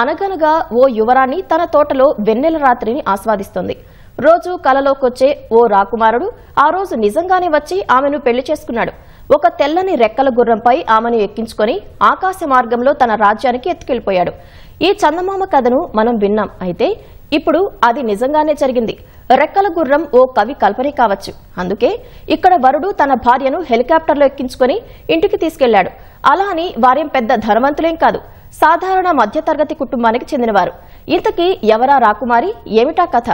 అనగనగా ఓ యువరాణి తన తోటలో వెన్నెల రాత్రిని ఆస్వాదిస్తోంది. రోజు కలలోకొచ్చే ఓ రాకుమారుడు ఆ రోజు నిజంగానే వచ్చి ఆమెను పెళ్లి చేసుకున్నాడు. ఒక తెల్లని రెక్కల గుర్రంపై ఆమెను ఎక్కించుకొని ఆకాశ మార్గంలో తన రాజ్యానికి ఎత్తుకెళ్లిపోయాడు. ఈ చందమామ కథను మనం విన్నాం. అయితే ఇప్పుడు అది నిజంగానే జరిగింది. రెక్కల గుర్రం ఓ కవి కల్పనే కావచ్చు. అందుకే ఇక్కడ వరుడు తన భార్యను హెలికాప్టర్లో ఎక్కించుకొని ఇంటికి తీసుకెళ్లాడు. అలా అని వారేం పెద్ద ధనవంతులేం కాదు, సాధారణ మధ్యతరగతి కుటుంబానికి చెందినవారు. ఇంతకీ ఎవరా రాకుమారి, ఏమిటా కథ?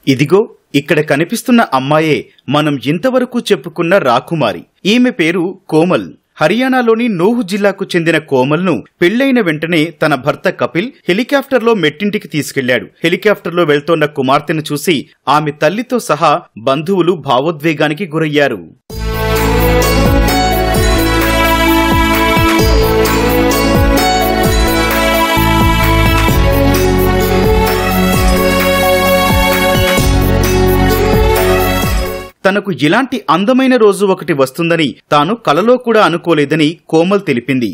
ఇదిగో ఇక్కడ కనిపిస్తున్న అమ్మాయే మనం ఇంతవరకు చెప్పుకున్న రాకుమారి. ఈమె పేరు కోమల్. హర్యానాలోని నూహ్ జిల్లాకు చెందిన కోమల్ను పెళ్లైన వెంటనే తన భర్త కపిల్ హెలికాప్టర్లో మెట్టింటికి తీసుకెళ్లాడు. హెలికాప్టర్లో వెళ్తోన్న కుమార్తెను చూసి ఆమె తల్లితో సహా బంధువులు భావోద్వేగానికి గురయ్యారు. తనకు ఇలాంటి అందమైన రోజు ఒకటి వస్తుందని తాను కలలో కూడా అనుకోలేదని కోమల్ తెలిపింది.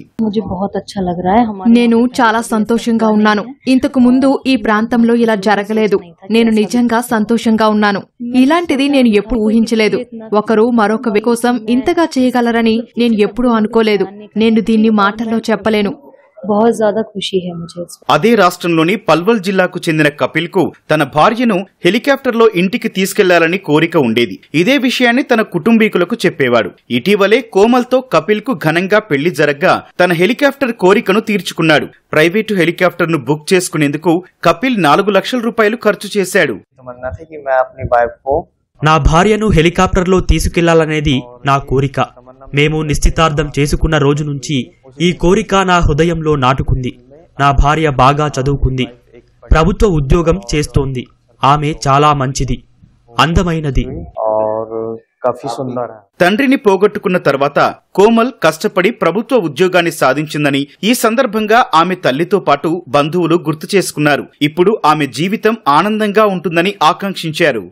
నేను చాలా సంతోషంగా ఉన్నాను. ఇంతకు ముందు ఈ ప్రాంతంలో ఇలా జరగలేదు. నేను నిజంగా సంతోషంగా ఉన్నాను. ఇలాంటిది నేను ఎప్పుడు ఊహించలేదు. ఒకరు మరొక కోసం ఇంతగా చేయగలరని నేను ఎప్పుడూ అనుకోలేదు. నేను దీన్ని మాటల్లో చెప్పలేను. అదే రాష్ట్రంలోని పల్వల్ జిల్లాకు చెందిన కపిల్ కు తన భార్యను హెలికాప్టర్లో ఇంటికి తీసుకెళ్లాలని కోరిక ఉండేది. ఇదే విషయాన్ని తన కుటుంబీకులకు చెప్పేవాడు. ఇటీవలే కోమల్తో కపిల్ కు ఘనంగా పెళ్లి జరగ్గా తన హెలికాప్టర్ కోరికను తీర్చుకున్నాడు. ప్రైవేటు హెలికాప్టర్ ను బుక్ చేసుకునేందుకు కపిల్ 4 లక్షల రూపాయలు ఖర్చు చేశాడు. నా భార్యను హెలికాప్టర్లో తీసుకెళ్లాలనేది నా కోరిక. మేము నిశ్చితార్థం చేసుకున్న రోజు నుంచి ఈ కోరిక నా హృదయంలో నాటుకుంది. నా భార్య బాగా చదువుకుంది, ప్రభుత్వ ఉద్యోగం చేస్తోంది. ఆమె చాలా మంచిది, అందమైనది. తండ్రిని పోగొట్టుకున్న తర్వాత కోమల్ కష్టపడి ప్రభుత్వ ఉద్యోగాన్ని సాధించిందని, ఈ సందర్భంగా ఆమె తల్లితో పాటు బంధువులు గుర్తు చేసుకున్నారు. ఇప్పుడు ఆమె జీవితం ఆనందంగా ఉంటుందని ఆకాంక్షించారు.